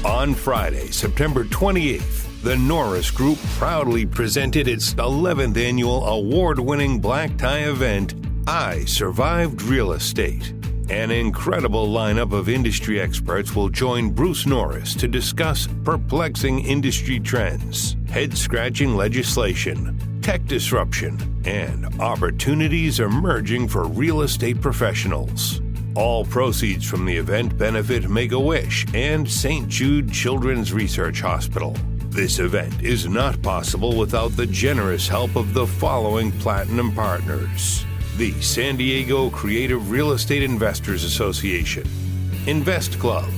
On Friday, September 28th, the Norris Group proudly presented its 11th annual award-winning black tie event, I Survived Real Estate. An incredible lineup of industry experts will join Bruce Norris to discuss perplexing industry trends, head-scratching legislation, tech disruption, and opportunities emerging for real estate professionals. All proceeds from the event benefit Make-A-Wish and St. Jude Children's Research Hospital. This event is not possible without the generous help of the following platinum partners: the San Diego Creative Real Estate Investors Association, Invest Club,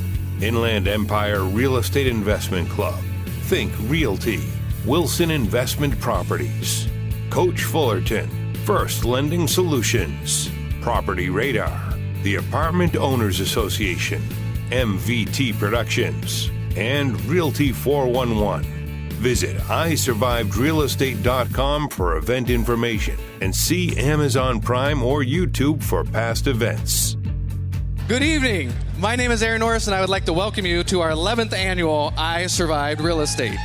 Inland Empire Real Estate Investment Club, Think Realty, Wilson Investment Properties, Coach Fullerton, First Lending Solutions, Property Radar, the Apartment Owners Association, MVT Productions, and Realty 411. Visit isurvivedrealestate.com for event information and see Amazon Prime or YouTube for past events. Good evening. My name is Aaron Norris, and I would like to welcome you to our 11th annual I Survived Real Estate.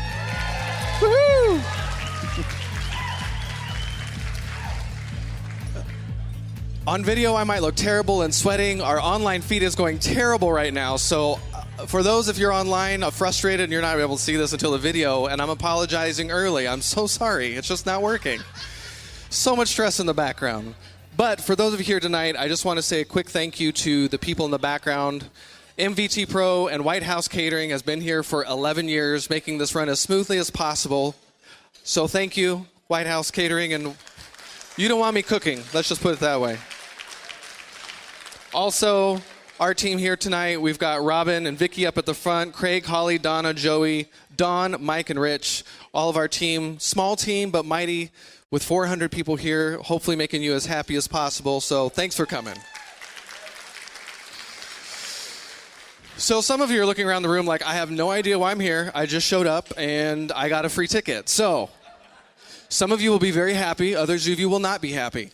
Woohoo! On video, I might look terrible and sweating. Our online feed is going terrible right now. So for those of you online frustrated and you're not able to see this until the video, and I'm apologizing early. I'm so sorry. It's just not working. So much stress in the background. But for those of you here tonight, I just want to say a quick thank you to the people in the background. MVT Pro and White House Catering has been here for 11 years, making this run as smoothly as possible. So thank you, White House Catering. And you don't want me cooking. Let's just put it that way. Also, our team here tonight, we've got Robin and Vicky up at the front, Craig, Holly, Donna, Joey, Don, Mike, and Rich. All of our team, small team but mighty, with 400 people here, hopefully making you as happy as possible. So thanks for coming. So some of you are looking around the room like, I have no idea why I'm here. I just showed up and I got a free ticket. So some of you will be very happy. Others of you will not be happy.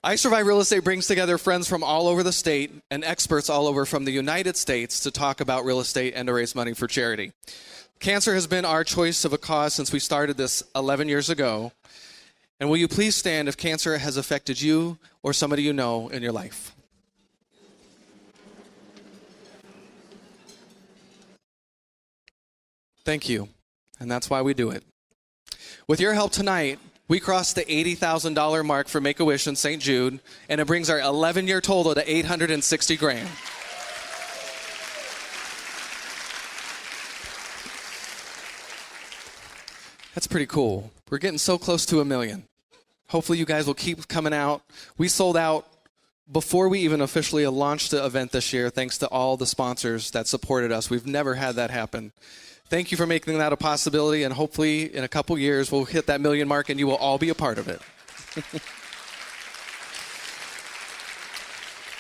I Survive Real Estate brings together friends from all over the state and experts all over from the United States to talk about real estate and to raise money for charity. Cancer has been our choice of a cause since we started this 11 years ago. And will you please stand if cancer has affected you or somebody you know in your life? Thank you. And that's why we do it. With your help tonight, we crossed the $80,000 mark for Make-A-Wish in St. Jude, and it brings our 11-year total to $860,000. That's pretty cool. We're getting so close to $1 million. Hopefully you guys will keep coming out. We sold out before we even officially launched the event this year, thanks to all the sponsors that supported us. We've never had that happen. Thank you for making that a possibility, and hopefully in a couple years we'll hit that $1 million mark and you will all be a part of it.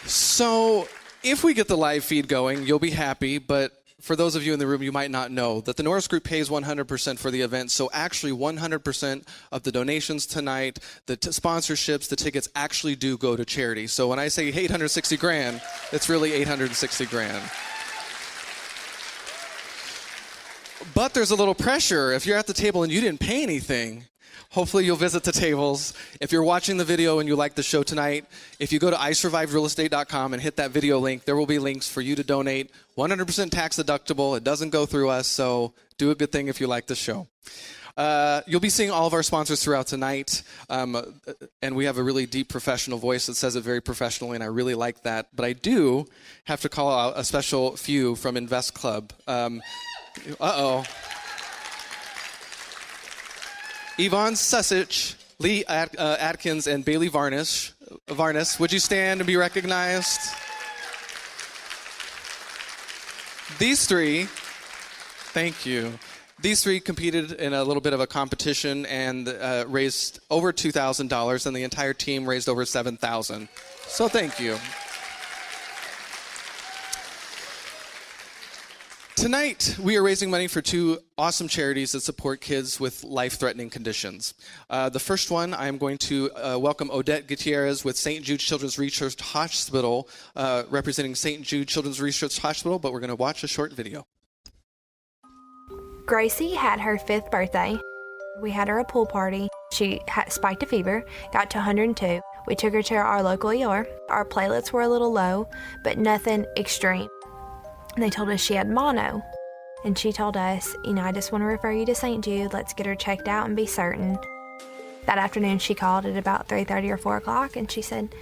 So if we get the live feed going, you'll be happy, but for those of you in the room, you might not know that the Norris Group pays 100% for the event, so actually 100% of the donations tonight, the sponsorships, the tickets actually do go to charity. So when I say $860,000, it's really $860,000. But there's a little pressure. If you're at the table and you didn't pay anything, hopefully you'll visit the tables. If you're watching the video and you like the show tonight, if you go to isurvivedrealestate.com and hit that video link, there will be links for you to donate. 100% tax deductible. It doesn't go through us, so do a good thing if you like the show. You'll be seeing all of our sponsors throughout tonight, and we have a really deep professional voice that says it very professionally, and I really like that. But I do have to call out a special few from Invest Club. Yvonne Susich, Lee Atkins, and Bailey Varnish, would you stand and be recognized? These three, thank you. These three competed in a little bit of a competition and raised over $2,000, and the entire team raised over $7,000. So thank you. Tonight, we are raising money for two awesome charities that support kids with life-threatening conditions. The first one, I'm going to welcome Odette Gutierrez with St. Jude Children's Research Hospital, representing St. Jude Children's Research Hospital, but we're going to watch a short video. Gracie had her 5th birthday. We had her a pool party. She spiked a fever, got to 102. We took her to our local ER. Our platelets were a little low, but nothing extreme. They told us she had mono. And she told us, I just want to refer you to St. Jude. Let's get her checked out and be certain. That afternoon, she called at about 3:30 or 4 o'clock, and she said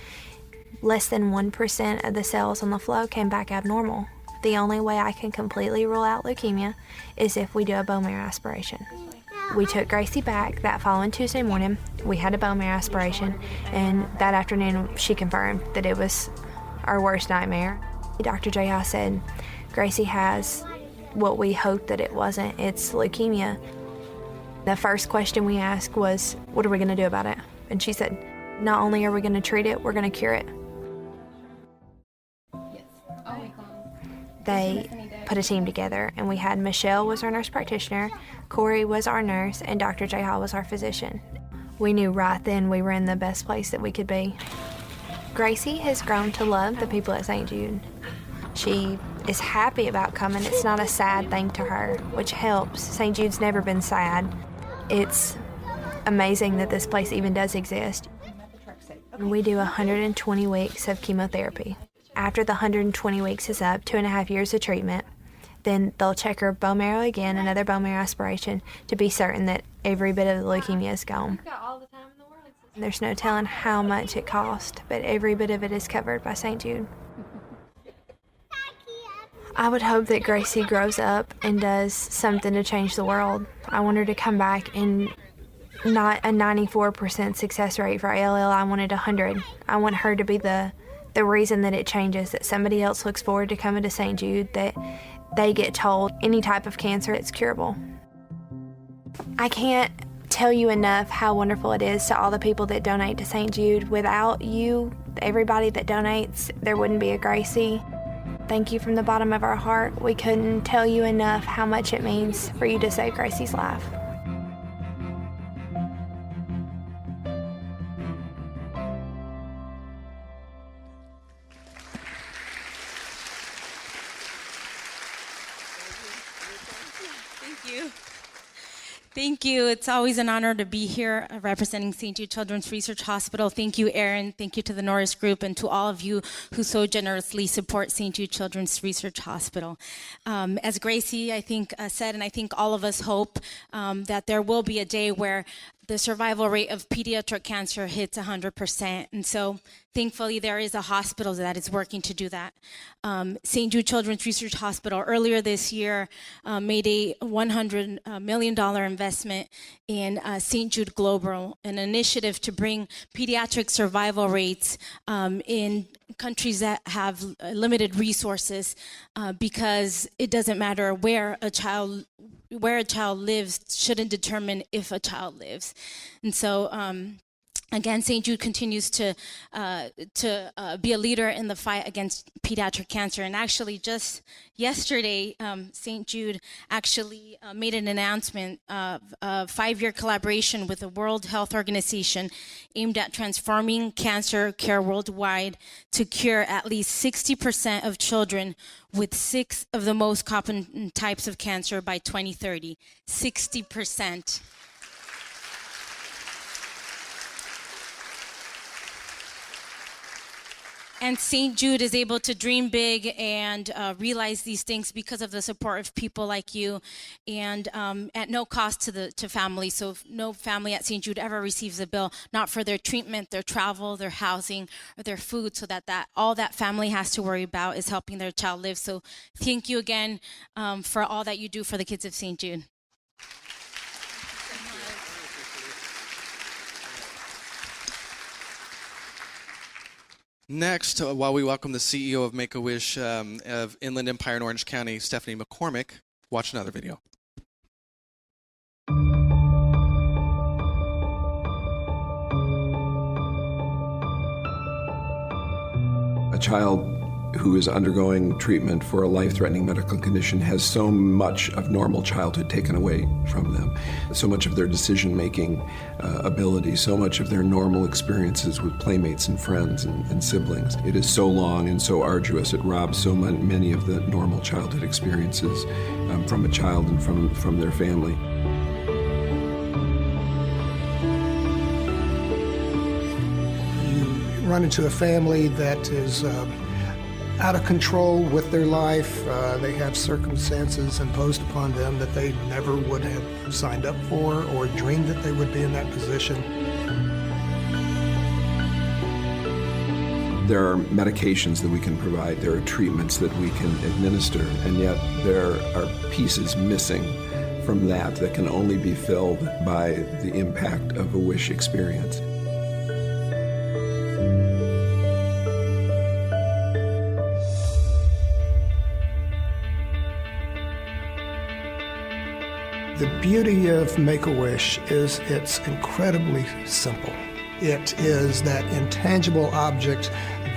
less than 1% of the cells on the flow came back abnormal. The only way I can completely rule out leukemia is if we do a bone marrow aspiration. We took Gracie back that following Tuesday morning. We had a bone marrow aspiration, and that afternoon she confirmed that it was our worst nightmare. Dr. J.I. said, Gracie has what we hoped that it wasn't. It's leukemia. The first question we asked was, what are we going to do about it? And she said, not only are we going to treat it, we're going to cure it. They put a team together, and we had Michelle was our nurse practitioner, Corey was our nurse, and Dr. J. Hall was our physician. We knew right then we were in the best place that we could be. Gracie has grown to love the people at St. Jude. She is happy about coming. It's not a sad thing to her, which helps. St. Jude's never been sad. It's amazing that this place even does exist. We do 120 weeks of chemotherapy. After the 120 weeks is up, 2.5 years of treatment, then they'll check her bone marrow again, another bone marrow aspiration, to be certain that every bit of the leukemia is gone. There's no telling how much it costs, but every bit of it is covered by St. Jude. I would hope that Gracie grows up and does something to change the world. I want her to come back and not a 94% success rate for ALL. I wanted 100. I want her to be the reason that it changes, that somebody else looks forward to coming to St. Jude, that they get told any type of cancer it's curable. I can't tell you enough how wonderful it is to all the people that donate to St. Jude. Without you, everybody that donates, there wouldn't be a Gracie. Thank you from the bottom of our heart. We couldn't tell you enough how much it means for you to save Gracie's life. Thank you. It's always an honor to be here representing St. Jude Children's Research Hospital. Thank you, Erin. Thank you to the Norris Group and to all of you who so generously support St. Jude Children's Research Hospital. As Gracie, I think, said, and I think all of us hope that there will be a day where the survival rate of pediatric cancer hits 100%. And so thankfully there is a hospital that is working to do that. St. Jude Children's Research Hospital earlier this year made a $100 million investment in St. Jude Global, an initiative to bring pediatric survival rates in countries that have limited resources, because it doesn't matter where a child lives shouldn't determine if a child lives. And so again, St. Jude continues to be a leader in the fight against pediatric cancer. And actually, just yesterday, St. Jude actually made an announcement of a 5-year collaboration with the World Health Organization aimed at transforming cancer care worldwide to cure at least 60% of children with 6 of the most common types of cancer by 2030. 60%. And St. Jude is able to dream big and realize these things because of the support of people like you, and at no cost to families. So if no family at St. Jude ever receives a bill, not for their treatment, their travel, their housing, or their food, so that all that family has to worry about is helping their child live. So thank you again for all that you do for the kids of St. Jude. Next, while we welcome the CEO of Make-A-Wish of Inland Empire in Orange County, Stephanie McCormick, watch another video. A child who is undergoing treatment for a life-threatening medical condition has so much of normal childhood taken away from them, so much of their decision-making ability, so much of their normal experiences with playmates and friends and siblings. It is so long and so arduous. It robs so many of the normal childhood experiences from a child and from their family. You run into a family that is out of control with their life. They have circumstances imposed upon them that they never would have signed up for or dreamed that they would be in that position. There are medications that we can provide, there are treatments that we can administer, and yet there are pieces missing from that can only be filled by the impact of a WISH experience. The beauty of Make-A-Wish is it's incredibly simple. It is that intangible object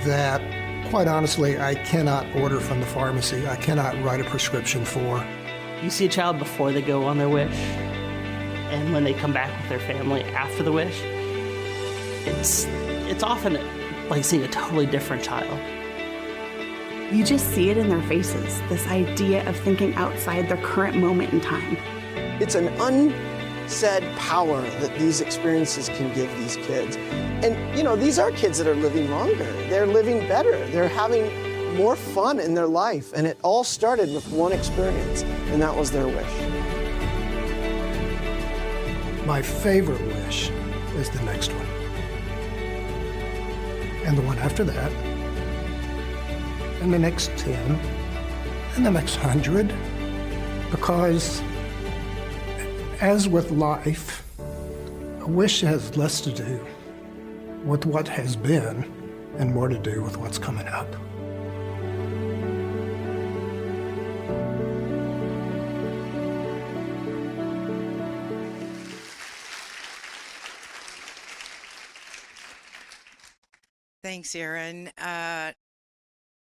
that, quite honestly, I cannot order from the pharmacy. I cannot write a prescription for. You see a child before they go on their wish, and when they come back with their family after the wish, it's often like seeing a totally different child. You just see it in their faces, this idea of thinking outside their current moment in time. It's an unsaid power that these experiences can give these kids. And, you know, these are kids that are living longer. They're living better. They're having more fun in their life. And it all started with one experience, and that was their wish. My favorite wish is the next one. And the one after that. And the next 10. And the next 100. Because as with life, a wish has less to do with what has been and more to do with what's coming up. Thanks, Aaron.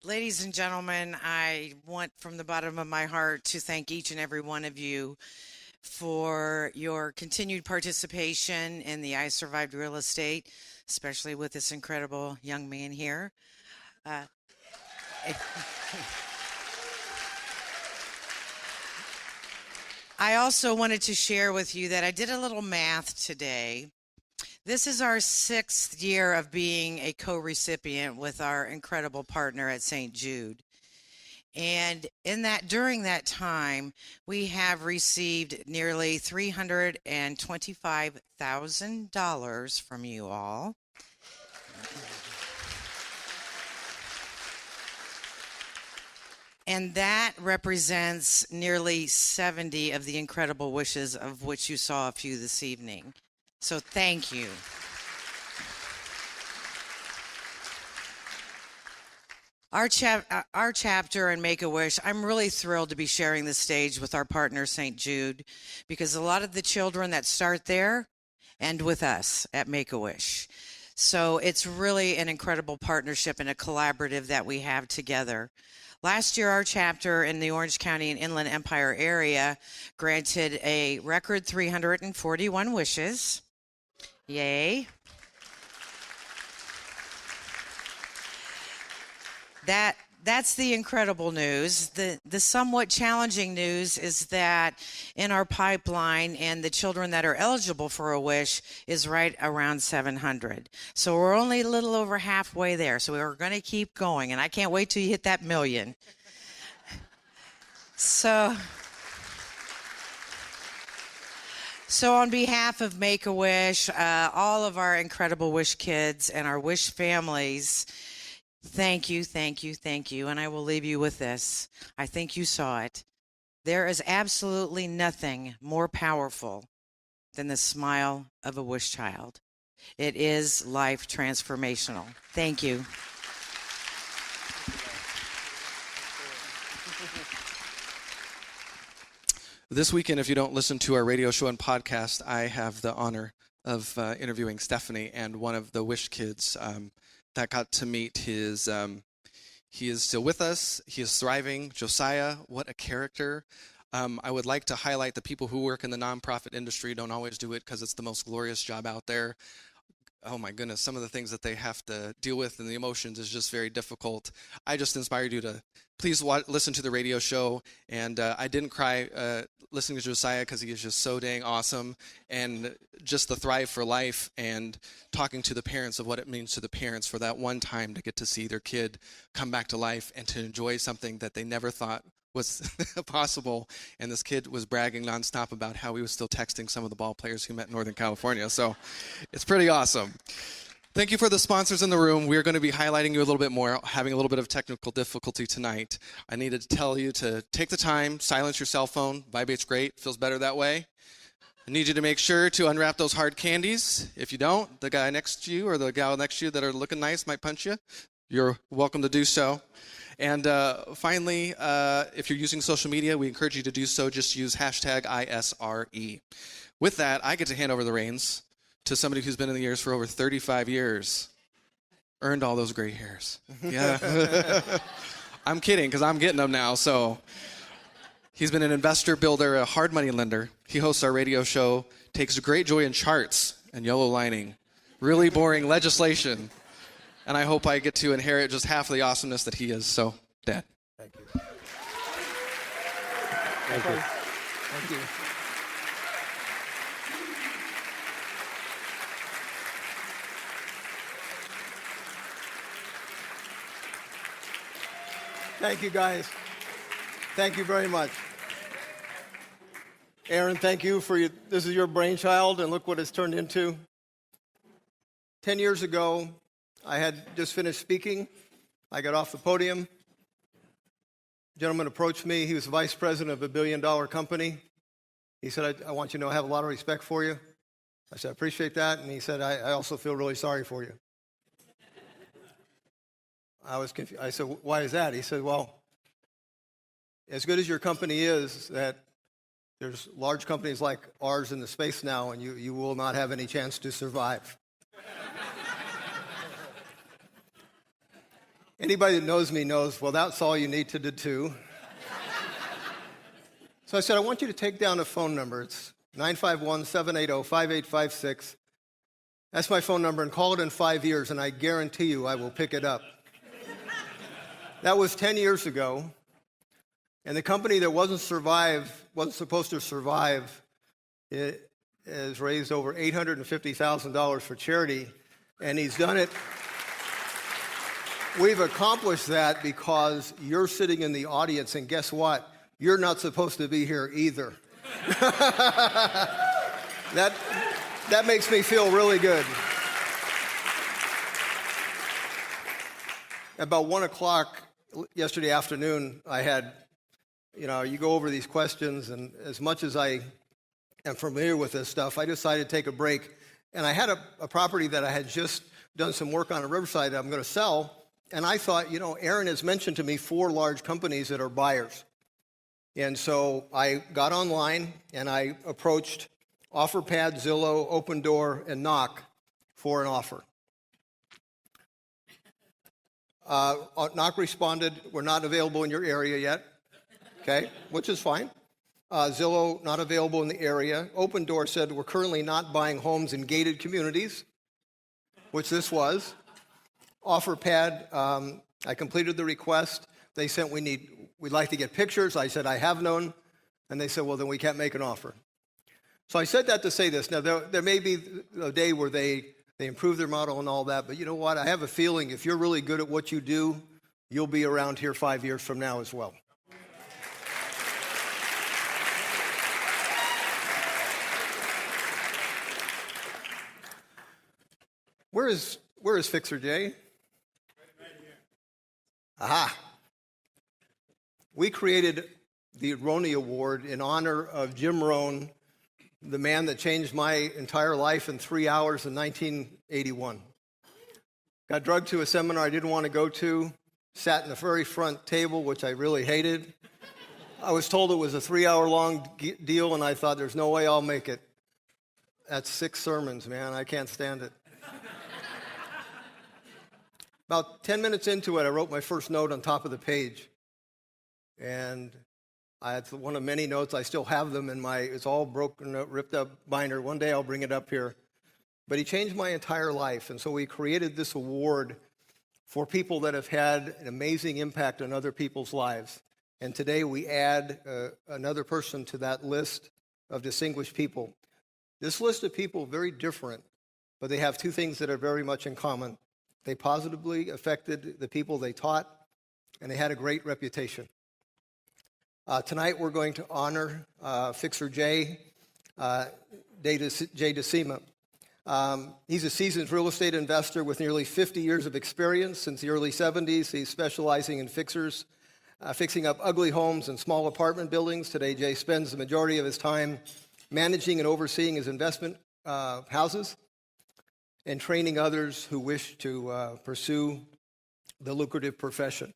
Ladies and gentlemen, I want from the bottom of my heart to thank each and every one of you for your continued participation in the I Survived Real Estate, especially with this incredible young man here. I also wanted to share with you that I did a little math today. This is our 6th year of being a co-recipient with our incredible partner at St. Jude. And during that time, we have received nearly $325,000 from you all. And that represents nearly 70 of the incredible wishes of which you saw a few this evening. So thank you. Our chapter in Make-A-Wish, I'm really thrilled to be sharing the stage with our partner, St. Jude, because a lot of the children that start there end with us at Make-A-Wish. So it's really an incredible partnership and a collaborative that we have together. Last year, our chapter in the Orange County and Inland Empire area granted a record 341 wishes. Yay. That's the incredible news. The somewhat challenging news is that in our pipeline and the children that are eligible for a wish is right around 700. So we're only a little over halfway there. So we're going to keep going, and I can't wait till you hit that million. So on behalf of Make-A-Wish, all of our incredible Wish kids and our Wish families, thank you, thank you, thank you. And I will leave you with this. I think you saw it. There is absolutely nothing more powerful than the smile of a Wish child. It is life transformational. Thank you. This weekend, if you don't listen to our radio show and podcast, I have the honor of interviewing Stephanie and one of the Wish kids that got to meet his He is still with us. He is thriving. Josiah, what a character. I would like to highlight the people who work in the nonprofit industry don't always do it because it's the most glorious job out there. Oh my goodness, some of the things that they have to deal with and the emotions is just very difficult. I just inspired you to please listen to the radio show. And I didn't cry listening to Josiah because he is just so dang awesome. And just the Thrive for Life and talking to the parents of what it means to the parents for that one time to get to see their kid come back to life and to enjoy something that they never thought was possible. And this kid was bragging nonstop about how he was still texting some of the ball players he met in Northern California. So it's pretty awesome. Thank you for the sponsors in the room. We're going to be highlighting you a little bit more, having a little bit of technical difficulty tonight. I needed to tell you to take the time, silence your cell phone. Vibrate's great, feels better that way. I need you to make sure to unwrap those hard candies. If you don't, the guy next to you or the gal next to you that are looking nice might punch you. You're welcome to do so. And finally, if you're using social media, we encourage you to do so. Just use hashtag ISRE. With that, I get to hand over the reins to somebody who's been in the years for over 35 years. Earned all those gray hairs. Yeah. I'm kidding, because I'm getting them now. So he's been an investor, builder, a hard money lender. He hosts our radio show, takes great joy in charts and yellow lining, really boring legislation. And I hope I get to inherit just half of the awesomeness that he is. So, Dad. Thank you. Thank you. Thank you. Thank you, guys. Thank you very much. Aaron, thank you for this is your brainchild, and look what it's turned into. 10 years ago, I had just finished speaking. I got off the podium. A gentleman approached me. He was vice president of a billion-dollar company. He said, I want you to know I have a lot of respect for you. I said, I appreciate that. And he said, I also feel really sorry for you. I was confused. I said, why is that? He said, well, as good as your company is, that there's large companies like ours in the space now, and you will not have any chance to survive. Anybody that knows me knows, well, that's all you need to do. So I said, I want you to take down a phone number. It's 951-780-5856. That's my phone number, and call it in 5 years, and I guarantee you I will pick it up. That was 10 years ago, and the company that wasn't supposed to survive, it has raised over $850,000 for charity, and he's done it. We've accomplished that because you're sitting in the audience, and guess what? You're not supposed to be here either. That makes me feel really good. About 1 o'clock yesterday afternoon, I had, you go over these questions, and as much as I am familiar with this stuff, I decided to take a break. And I had a property that I had just done some work on in Riverside that I'm going to sell. And I thought, Aaron has mentioned to me 4 large companies that are buyers. And so I got online and I approached OfferPad, Zillow, Open Door, and Knock for an offer. Knock responded, we're not available in your area yet, okay, which is fine. Zillow, not available in the area. Open Door said, we're currently not buying homes in gated communities, which this was. OfferPad, I completed the request. They said, we'd like to get pictures. I said, I have none. And they said, well, then we can't make an offer. So I said that to say this. Now, there may be a day where they improve their model and all that, but you know what? I have a feeling if you're really good at what you do, you'll be around here 5 years from now as well. Where is Fixer Jay? Aha. We created the Roney Award in honor of Jim Rohn, the man that changed my entire life in 3 hours in 1981. Got drugged to a seminar I didn't want to go to, sat in the very front table, which I really hated. I was told it was a 3-hour-long deal, and I thought, there's no way I'll make it. That's 6 sermons, man. I can't stand it. About 10 minutes into it, I wrote my first note on top of the page. And it's one of many notes. I still have them in it's all broken, ripped up binder. One day I'll bring it up here. But he changed my entire life. And so we created this award for people that have had an amazing impact on other people's lives. And today we add another person to that list of distinguished people. This list of people, very different, but they have two things that are very much in common. They positively affected the people they taught, and they had a great reputation. Tonight we're going to honor Fixer Jay DeCima. He's a seasoned real estate investor with nearly 50 years of experience. Since the early 70s, he's specializing in fixing up ugly homes and small apartment buildings. Today, Jay spends the majority of his time managing and overseeing his investment houses and training others who wish to pursue the lucrative profession.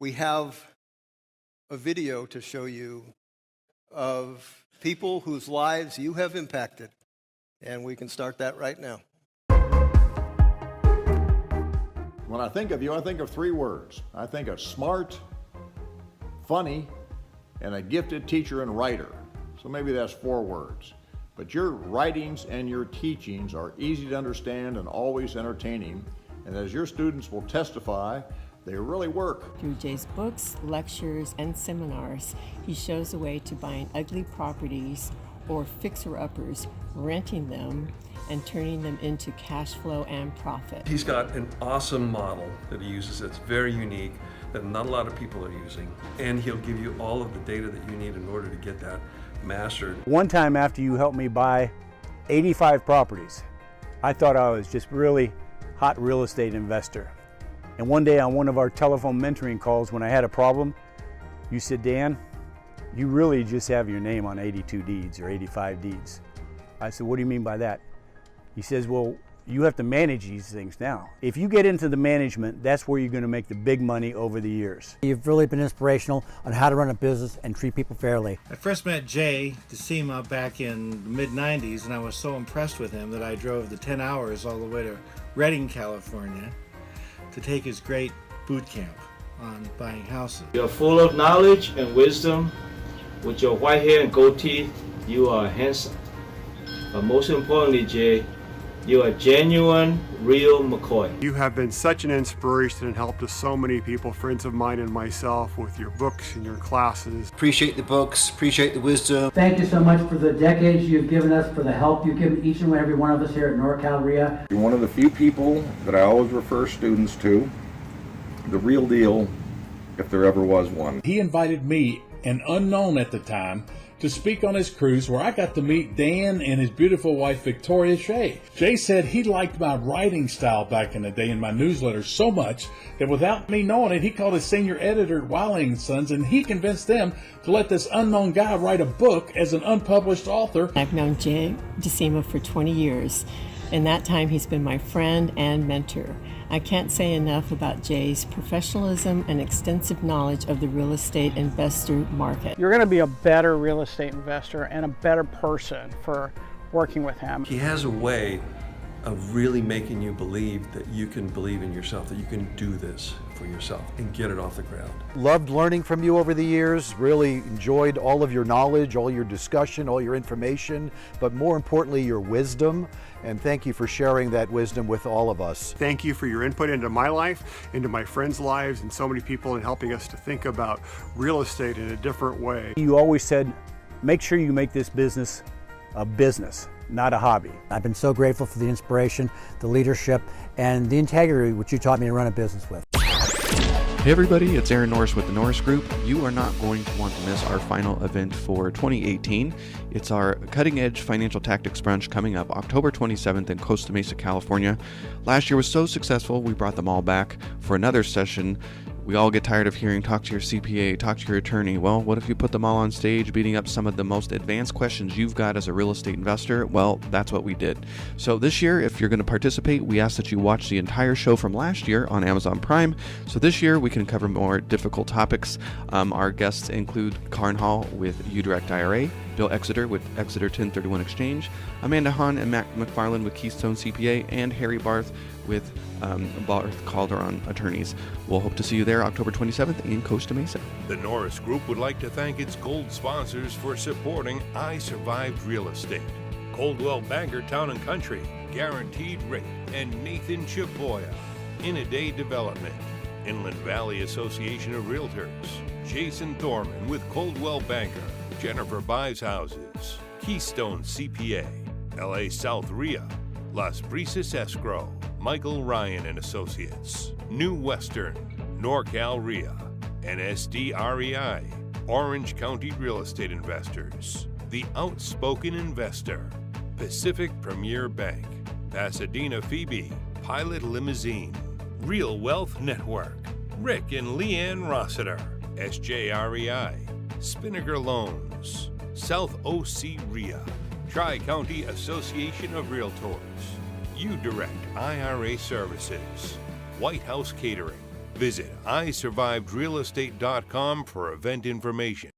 We have a video to show you of people whose lives you have impacted, and we can start that right now. When I think of you, I think of three words. I think of smart, funny, and a gifted teacher and writer. So maybe that's 4 words. But your writings and your teachings are easy to understand and always entertaining. And as your students will testify, they really work. Through Jay's books, lectures, and seminars, he shows a way to buying ugly properties or fixer-uppers, renting them, and turning them into cash flow and profit. He's got an awesome model that he uses that's very unique, that not a lot of people are using. And he'll give you all of the data that you need in order to get that mastered. One time after you helped me buy 85 properties, I thought I was just really hot real estate investor. And one day on one of our telephone mentoring calls when I had a problem, you said, Dan, you really just have your name on 82 deeds or 85 deeds. I said, what do you mean by that? He says, well, you have to manage these things now. If you get into the management, that's where you're going to make the big money over the years. You've really been inspirational on how to run a business and treat people fairly. I first met Jay DeCima back in the mid-90s, and I was so impressed with him that I drove the 10 hours all the way to Redding, California to take his great boot camp on buying houses. You're full of knowledge and wisdom. With your white hair and gold teeth, you are handsome. But most importantly, Jay, you're a genuine, real McCoy. You have been such an inspiration and helped us so many people, friends of mine and myself, with your books and your classes. Appreciate the books, appreciate the wisdom. Thank you so much for the decades you've given us, for the help you've given each and every one of us here at NorCal REIA. You're one of the few people that I always refer students to, the real deal, if there ever was one. He invited me, an unknown at the time, to speak on his cruise where I got to meet Dan and his beautiful wife Victoria Shea. Jay said he liked my writing style back in the day in my newsletter so much that without me knowing it, he called his senior editor at Wiley & Sons, and he convinced them to let this unknown guy write a book as an unpublished author. I've known Jay DeCima for 20 years. In that time, he's been my friend and mentor. I can't say enough about Jay's professionalism and extensive knowledge of the real estate investor market. You're going to be a better real estate investor and a better person for working with him. He has a way of really making you believe that you can believe in yourself, that you can do this for yourself and get it off the ground. Loved learning from you over the years, really enjoyed all of your knowledge, all your discussion, all your information, but more importantly, your wisdom. And thank you for sharing that wisdom with all of us. Thank you for your input into my life, into my friends' lives, and so many people in helping us to think about real estate in a different way. You always said, make sure you make this business a business, not a hobby. I've been so grateful for the inspiration, the leadership, and the integrity which you taught me to run a business with. Hey everybody, it's Aaron Norris with the Norris Group. You are not going to want to miss our final event for 2018. It's our Cutting Edge Financial Tactics Brunch coming up October 27th in Costa Mesa, California. Last year was so successful, we brought them all back for another session. We all get tired of hearing, talk to your CPA, talk to your attorney. Well, what if you put them all on stage, beating up some of the most advanced questions you've got as a real estate investor? Well, that's what we did. So this year, if you're going to participate, we ask that you watch the entire show from last year on Amazon Prime. So this year, we can cover more difficult topics. Our guests include Karn Hall with UDirect IRA, Bill Exeter with Exeter 1031 Exchange, Amanda Hahn and Matt McFarland with Keystone CPA, and Harry Barth with Barth Calderon Attorneys. We'll hope to see you there October 27th in Costa Mesa. The Norris Group would like to thank its gold sponsors for supporting I Survived Real Estate. Coldwell Banker Town and Country, Guaranteed Rate, and Nathan Chaboya. In a Day Development, Inland Valley Association of Realtors, Jason Thorman with Coldwell Banker, Jennifer Buys Houses, Keystone CPA, LA South RIA, Las Brisas Escrow, Michael Ryan and Associates, New Western, NorCal RIA, NSD REI, Orange County Real Estate Investors, The Outspoken Investor, Pacific Premier Bank, Pasadena Phoebe, Pilot Limousine, Real Wealth Network, Rick and Leanne Rossiter, SJREI, Spinnaker Loans, South OC RIA, Tri-County Association of Realtors, U-Direct IRA Services, White House Catering. Visit isurvivedrealestate.com for event information.